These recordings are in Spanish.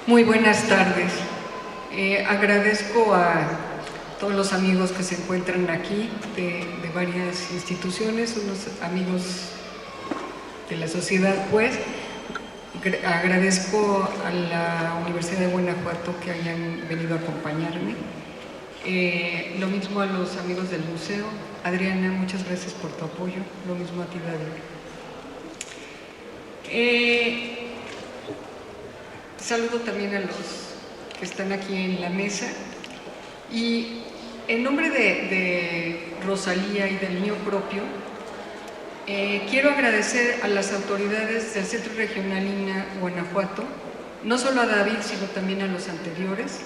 Muy buenas tardes. Agradezco a todos los amigos que se encuentran aquí de varias instituciones, unos amigos de la sociedad, pues. Agradezco a la Universidad de Guanajuato que hayan venido a acompañarme. Lo mismo a los amigos del museo. Adriana, muchas gracias por tu apoyo. Lo mismo a ti, David. Saludo también a los que están aquí en la mesa. Y en nombre de Rosalía y del mío propio, quiero agradecer a las autoridades del Centro Regional INAH Guanajuato, no solo a David, sino también a los anteriores,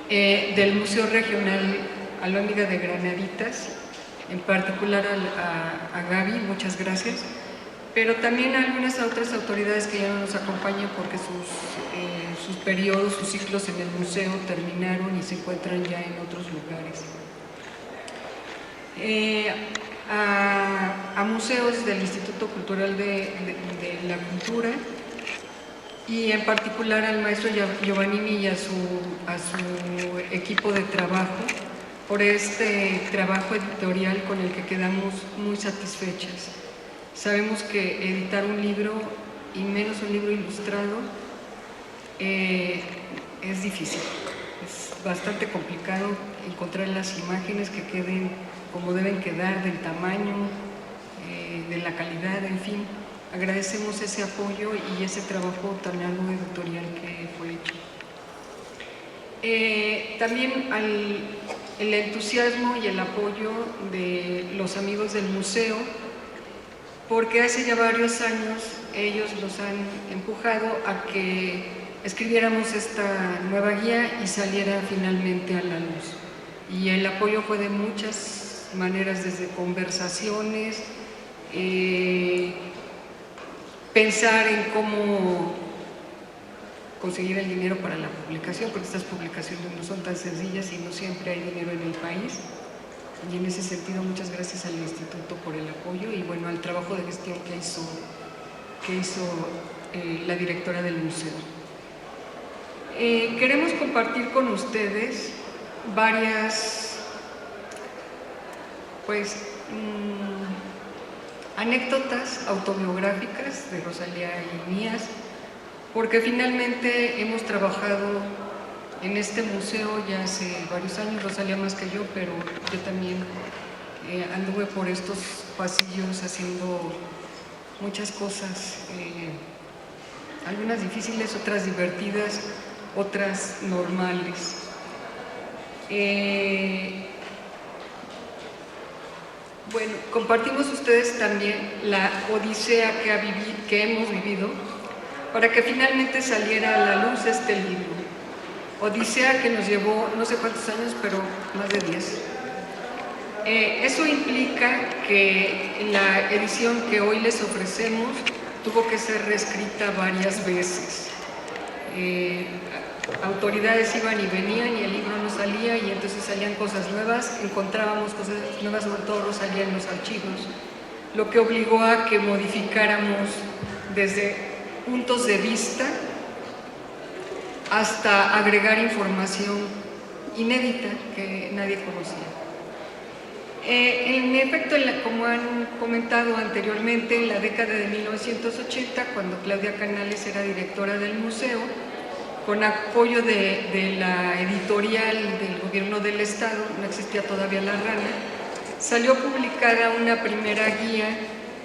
del Museo Regional Alhóndiga de Granaditas, en particular a Gaby, muchas gracias, pero también a algunas otras autoridades que ya no nos acompañan porque sus periodos, sus ciclos en el museo terminaron y se encuentran ya en otros lugares. A museos del Instituto Cultural de la Cultura y en particular al maestro Giovannini y a su equipo de trabajo por este trabajo editorial con el que quedamos muy satisfechas. Sabemos que editar un libro, y menos un libro ilustrado, es difícil. Es bastante complicado encontrar las imágenes que queden como deben quedar, del tamaño, de la calidad, en fin. Agradecemos ese apoyo y ese trabajo tan largo editorial que fue hecho. También el entusiasmo y el apoyo de los amigos del museo, porque hace ya varios años ellos nos han empujado a que escribiéramos esta nueva guía y saliera finalmente a la luz. Y el apoyo fue de muchas maneras, desde conversaciones, pensar en cómo conseguir el dinero para la publicación, porque estas publicaciones no son tan sencillas y no siempre hay dinero en el país. Y en ese sentido, muchas gracias al Instituto por el apoyo y bueno, al trabajo de gestión que hizo la directora del museo. Queremos compartir con ustedes varias anécdotas autobiográficas de Rosalía y mías, porque finalmente hemos trabajado en este museo ya hace varios años, Rosalía más que yo, pero yo también anduve por estos pasillos haciendo muchas cosas, algunas difíciles, otras divertidas, otras normales. Bueno, compartimos ustedes también la odisea que hemos vivido para que finalmente saliera a la luz este libro. Odisea que nos llevó no sé cuántos años, pero más de 10. Eso implica que la edición que hoy les ofrecemos tuvo que ser reescrita varias veces. Autoridades iban y venían y el libro no salía y entonces salían cosas nuevas, encontrábamos cosas nuevas, sobre todo Rosalía en los archivos, lo que obligó a que modificáramos desde puntos de vista hasta agregar información inédita que nadie conocía. En efecto, como han comentado anteriormente, en la década de 1980, cuando Claudia Canales era directora del museo, con apoyo de la editorial del gobierno del estado, no existía todavía La Rana, salió publicada una primera guía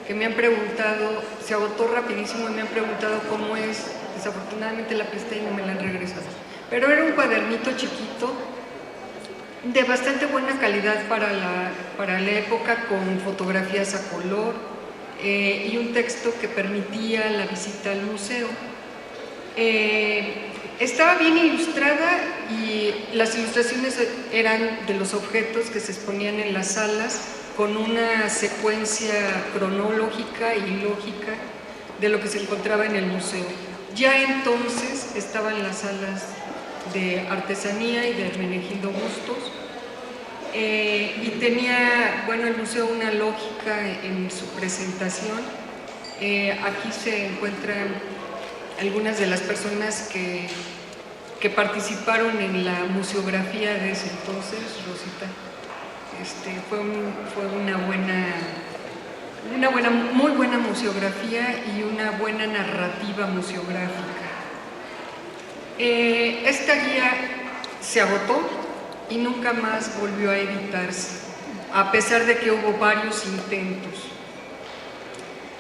que me han preguntado, se agotó rapidísimo y me han preguntado cómo es. Desafortunadamente la presté y no me la han regresado, pero era un cuadernito chiquito de bastante buena calidad para la época, con fotografías a color y un texto que permitía la visita al museo. Estaba bien ilustrada y las ilustraciones eran de los objetos que se exponían en las salas con una secuencia cronológica y lógica de lo que se encontraba en el museo. Ya entonces estaban las salas de artesanía y de Hermenegildo Bustos y tenía, bueno, el museo una lógica en su presentación. Aquí se encuentran algunas de las personas que participaron en la museografía de ese entonces, Rosita. Fue una muy buena museografía y una buena narrativa museográfica. Esta guía se agotó y nunca más volvió a editarse, a pesar de que hubo varios intentos.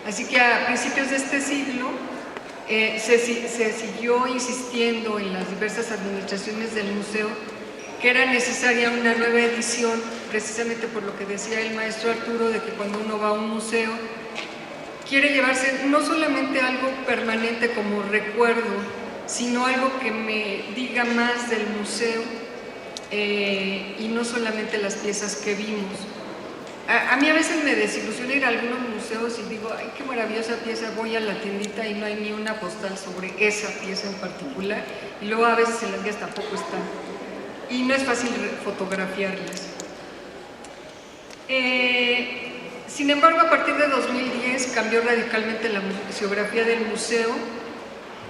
Así que a principios de este siglo se siguió insistiendo en las diversas administraciones del museo que era necesaria una nueva edición, precisamente por lo que decía el maestro Arturo, de que cuando uno va a un museo quiere llevarse no solamente algo permanente como recuerdo, sino algo que me diga más del museo y no solamente las piezas que vimos. A mí a veces me desilusiona ir a algunos museos y digo, ay, qué maravillosa pieza, voy a la tiendita y no hay ni una postal sobre esa pieza en particular, y luego a veces en las guías tampoco están, y no es fácil fotografiarlas. Sin embargo, a partir de 2010 cambió radicalmente la museografía del museo,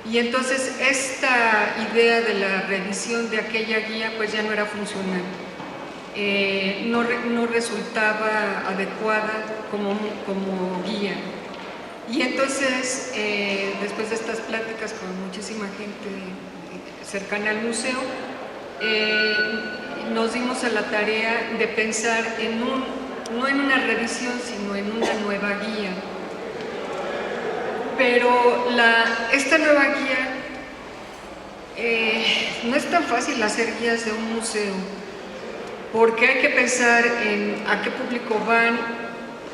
y entonces esta idea de la revisión de aquella guía pues ya no era funcional. No resultaba adecuada como guía. Y entonces, después de estas pláticas con muchísima gente cercana al museo, nos dimos a la tarea de pensar no en una revisión, sino en una nueva guía. Pero esta nueva guía, no es tan fácil hacer guías de un museo, porque hay que pensar en a qué público van,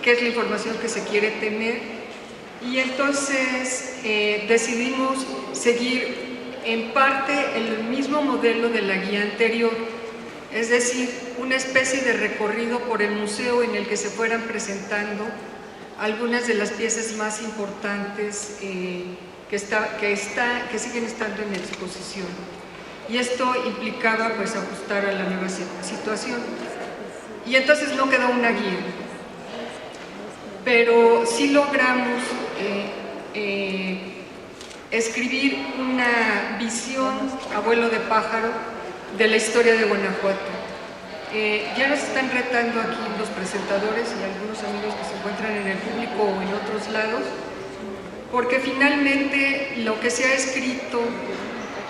qué es la información que se quiere tener, y entonces decidimos seguir en parte el mismo modelo de la guía anterior, es decir, una especie de recorrido por el museo en el que se fueran presentando algunas de las piezas más importantes que siguen estando en exposición. Y esto implicaba pues ajustar a la nueva situación. Y entonces no quedó una guía, pero sí logramos escribir una visión a vuelo de pájaro de la historia de Guanajuato. Ya nos están retando aquí los presentadores y algunos amigos que se encuentran en el público o en otros lados, porque finalmente lo que se ha escrito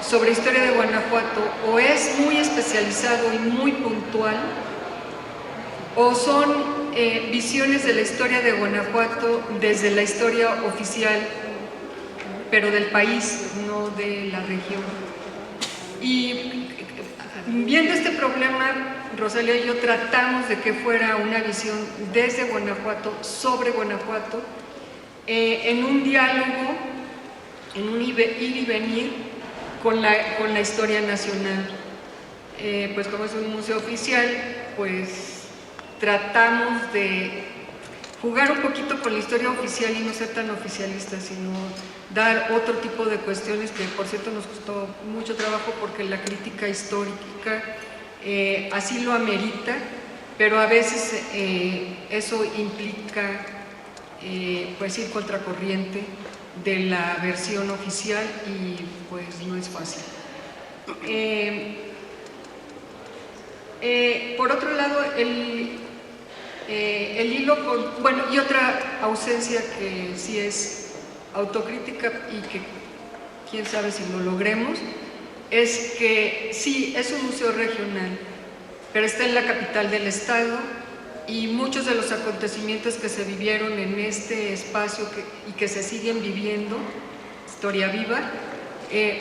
sobre historia de Guanajuato o es muy especializado y muy puntual, o son visiones de la historia de Guanajuato desde la historia oficial, pero del país, no de la región. Y viendo este problema, Rosalía y yo tratamos de que fuera una visión desde Guanajuato, sobre Guanajuato, en un diálogo, en un ir y venir con la historia nacional. Pues como es un museo oficial, pues tratamos de jugar un poquito con la historia oficial y no ser tan oficialistas, sino dar otro tipo de cuestiones que por cierto nos costó mucho trabajo porque la crítica histórica así lo amerita, pero a veces eso implica pues ir contracorriente de la versión oficial y pues no es fácil. Por otro lado, el hilo y otra ausencia que sí es autocrítica y que quién sabe si lo logremos, es que sí, es un museo regional, pero está en la capital del estado y muchos de los acontecimientos que se vivieron en este espacio y que se siguen viviendo, historia viva,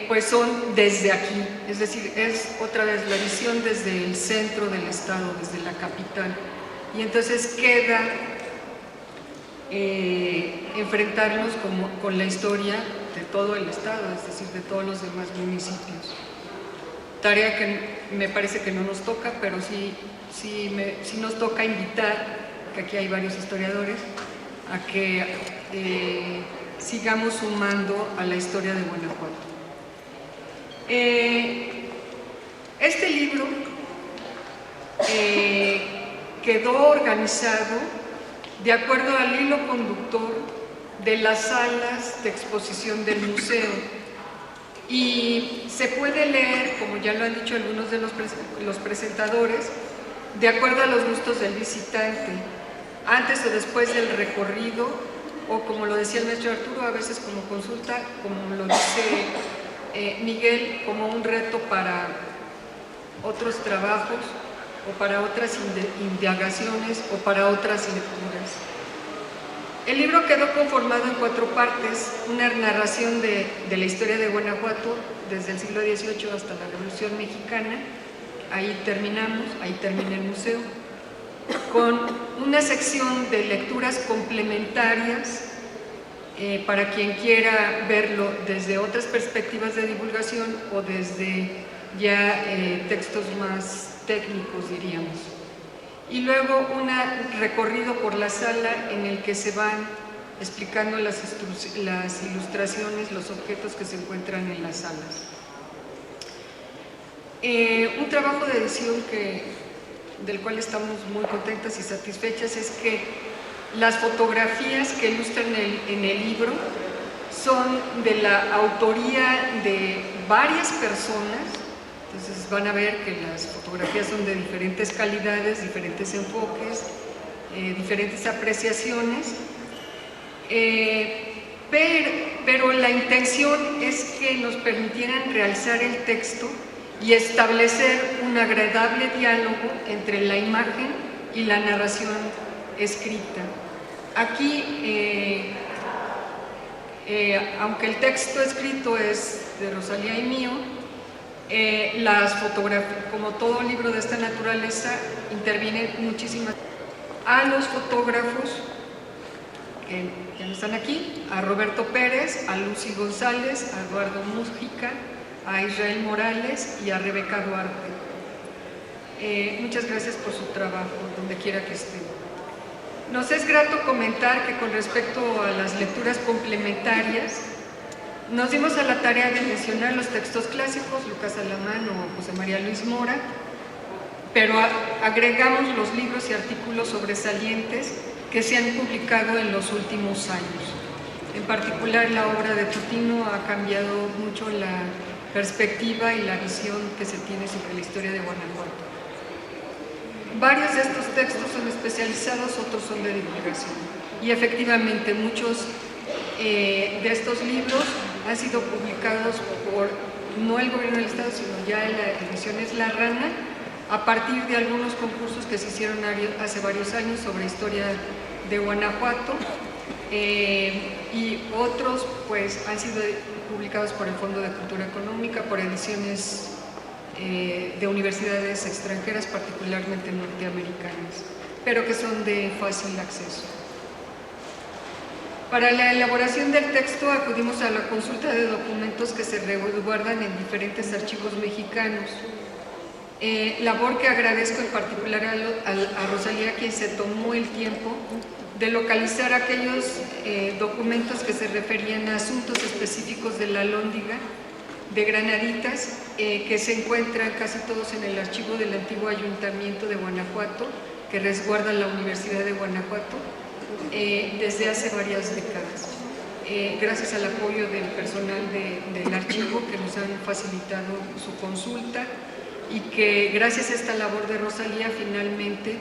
pues son desde aquí, es decir, es otra vez la visión desde el centro del estado, desde la capital, y entonces queda enfrentarnos con la historia de todo el estado, es decir, de todos los demás municipios. Tarea que me parece que no nos toca, pero sí nos toca invitar, que aquí hay varios historiadores, a que sigamos sumando a la historia de Guanajuato. Este libro quedó organizado de acuerdo al hilo conductor de las salas de exposición del museo. y se puede leer, como ya lo han dicho algunos de los presentadores, de acuerdo a los gustos del visitante, antes o después del recorrido, o como lo decía el maestro Arturo, a veces como consulta, como lo dice Miguel, como un reto para otros trabajos o para otras indagaciones o para otras lecturas. El libro quedó conformado en 4 partes, una narración de la historia de Guanajuato desde el siglo XVIII hasta la Revolución Mexicana. Ahí terminamos, ahí termina el museo, con una sección de lecturas complementarias para quien quiera verlo desde otras perspectivas de divulgación o desde ya textos más técnicos, diríamos. Y luego un recorrido por la sala en el que se van explicando las ilustraciones, los objetos que se encuentran en las salas. Un trabajo de edición del cual estamos muy contentas y satisfechas es que las fotografías que ilustran en el libro son de la autoría de varias personas. Entonces van a ver que las fotografías son de diferentes calidades, diferentes enfoques, diferentes apreciaciones, pero la intención es que nos permitieran realzar el texto y establecer un agradable diálogo entre la imagen y la narración escrita. Aquí, aunque el texto escrito es de Rosalía y mío, las fotografías, como todo libro de esta naturaleza, intervienen muchísimas. A los fotógrafos que ya no están aquí, a Roberto Pérez, a Lucy González, a Eduardo Mújica, a Israel Morales y a Rebeca Duarte. Muchas gracias por su trabajo, donde quiera que estén. Nos es grato comentar que con respecto a las lecturas complementarias, nos dimos a la tarea de mencionar los textos clásicos, Lucas Alamán o José María Luis Mora, pero agregamos los libros y artículos sobresalientes que se han publicado en los últimos años. En particular, la obra de Tutino ha cambiado mucho la perspectiva y la visión que se tiene sobre la historia de Guanajuato. Varios de estos textos son especializados, otros son de divulgación. Y efectivamente, muchos de estos libros han sido publicados por, no el gobierno del estado, sino ya en la ediciones La Rana, a partir de algunos concursos que se hicieron hace varios años sobre historia de Guanajuato, y otros pues han sido publicados por el Fondo de Cultura Económica, por ediciones de universidades extranjeras, particularmente norteamericanas, pero que son de fácil acceso. Para la elaboración del texto acudimos a la consulta de documentos que se resguardan en diferentes archivos mexicanos, labor que agradezco en particular a Rosalía, quien se tomó el tiempo de localizar aquellos documentos que se referían a asuntos específicos de la Alhóndiga de Granaditas, que se encuentran casi todos en el archivo del antiguo Ayuntamiento de Guanajuato, que resguarda la Universidad de Guanajuato desde hace varias décadas. Gracias al apoyo del personal del archivo, que nos han facilitado su consulta, y que gracias a esta labor de Rosalía finalmente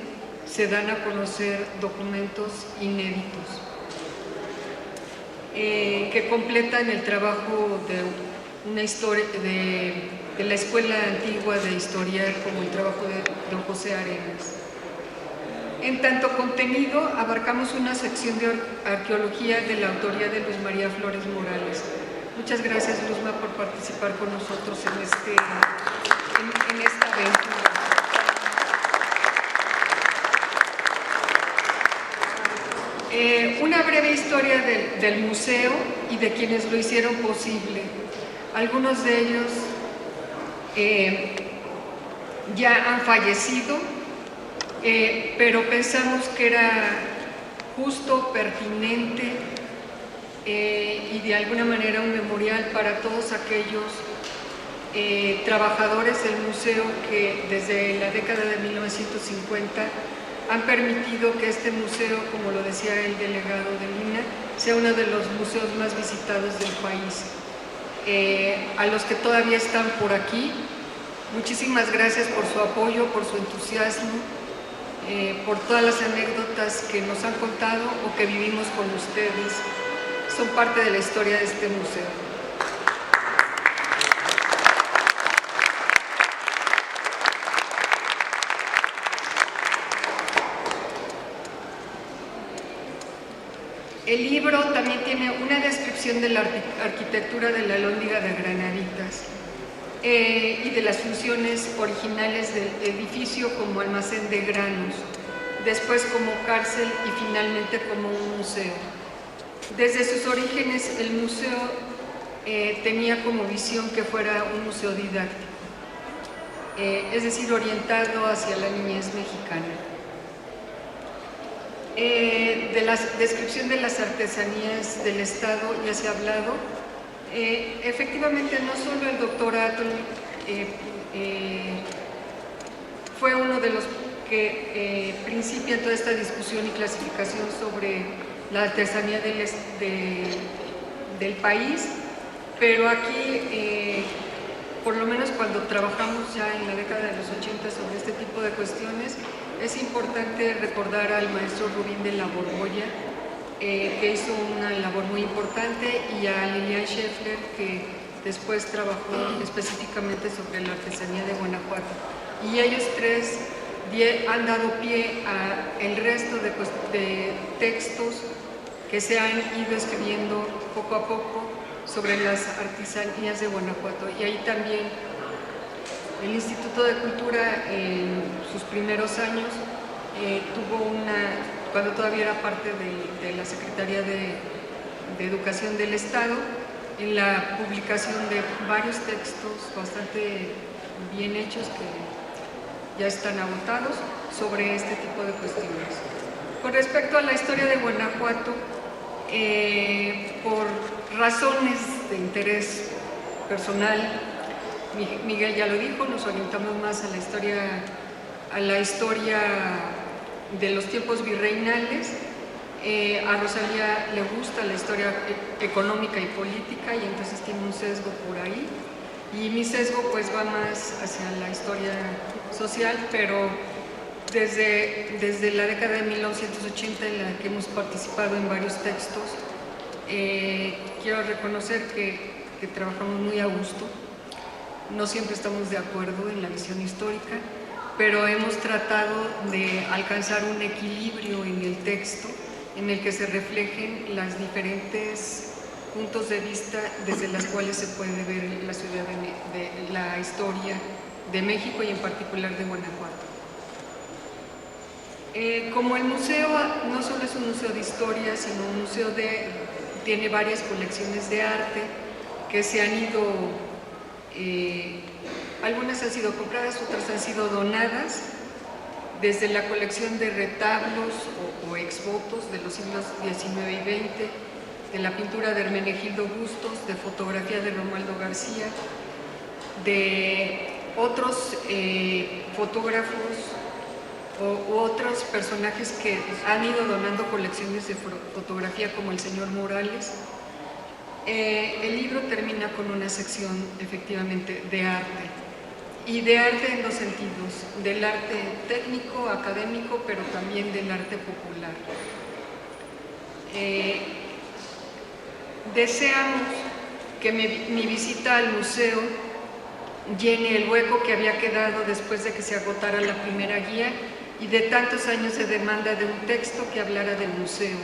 se dan a conocer documentos inéditos que completan el trabajo de una historia de la Escuela Antigua de Historiar, como el trabajo de don José Arenas. En tanto contenido, abarcamos una sección de arqueología de la autoría de Luz María Flores Morales. Muchas gracias, Luzma, por participar con nosotros en esta aventura. Una breve historia del museo y de quienes lo hicieron posible. Algunos de ellos ya han fallecido, pero pensamos que era justo, pertinente y de alguna manera un memorial para todos aquellos trabajadores del museo que desde la década de 1950 han permitido que este museo, como lo decía el delegado de Lina, sea uno de los museos más visitados del país. a los que todavía están por aquí, muchísimas gracias por su apoyo, por su entusiasmo, por todas las anécdotas que nos han contado o que vivimos con ustedes. Son parte de la historia de este museo. El libro también tiene una descripción de la arquitectura de la Alhóndiga de Granaditas y de las funciones originales del edificio como almacén de granos, después como cárcel y finalmente como un museo. Desde sus orígenes el museo tenía como visión que fuera un museo didáctico, es decir, orientado hacia la niñez mexicana. De la descripción de las artesanías del Estado ya se ha hablado. Efectivamente, no solo el doctor Atl fue uno de los que principia toda esta discusión y clasificación sobre la artesanía del país, pero aquí, por lo menos cuando trabajamos ya en la década de los 80 sobre este tipo de cuestiones, es importante recordar al maestro Rubín de la Borbolla, que hizo una labor muy importante, y a Lilian Scheffler, que después trabajó específicamente sobre la artesanía de Guanajuato. Y ellos tres han dado pie al resto de textos que se han ido escribiendo poco a poco sobre las artesanías de Guanajuato. Y ahí también el Instituto de Cultura en sus primeros años tuvo cuando todavía era parte de la Secretaría de Educación del Estado, en la publicación de varios textos bastante bien hechos que ya están agotados sobre este tipo de cuestiones. Con respecto a la historia de Guanajuato, por razones de interés personal, Miguel ya lo dijo, nos orientamos más a la historia de los tiempos virreinales. A Rosalía le gusta la historia económica y política, y entonces tiene un sesgo por ahí. Y mi sesgo pues va más hacia la historia social, pero desde la década de 1980 en la que hemos participado en varios textos, quiero reconocer que trabajamos muy a gusto. No siempre estamos de acuerdo en la visión histórica, pero hemos tratado de alcanzar un equilibrio en el texto en el que se reflejen los diferentes puntos de vista desde los cuales se puede ver la historia de México y en particular de Guanajuato. Como el museo no solo es un museo de historia, sino un museo tiene varias colecciones de arte que se han ido... algunas han sido compradas, otras han sido donadas, desde la colección de retablos o exvotos de los siglos XIX y XX, de la pintura de Hermenegildo Bustos, de fotografía de Romualdo García, de otros fotógrafos u otros personajes que han ido donando colecciones de fotografía, como el señor Morales. El libro termina con una sección efectivamente de arte, y de arte en dos sentidos: del arte técnico, académico, pero también del arte popular. Deseamos que mi visita al museo llene el hueco que había quedado después de que se agotara la primera guía y de tantos años de demanda de un texto que hablara del museo,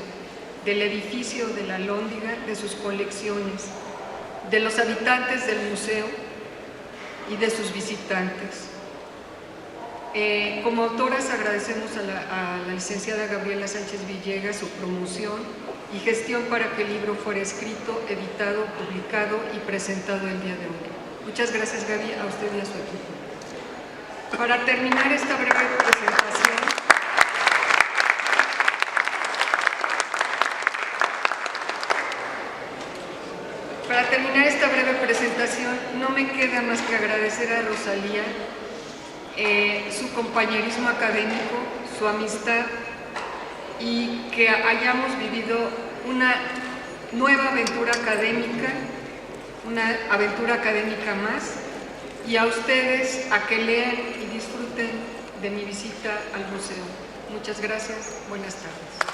del edificio de la Alhóndiga, de sus colecciones, de los habitantes del museo y de sus visitantes. Como autoras agradecemos a la licenciada Gabriela Sánchez Villegas su promoción y gestión para que el libro fuera escrito, editado, publicado y presentado el día de hoy. Muchas gracias, Gaby, a usted y a su equipo. Para terminar esta breve presentación, no me queda más que agradecer a Rosalía su compañerismo académico, su amistad, y que hayamos vivido una nueva aventura académica una aventura académica más, y a ustedes a que lean y disfruten de mi visita al museo. Muchas gracias, buenas tardes.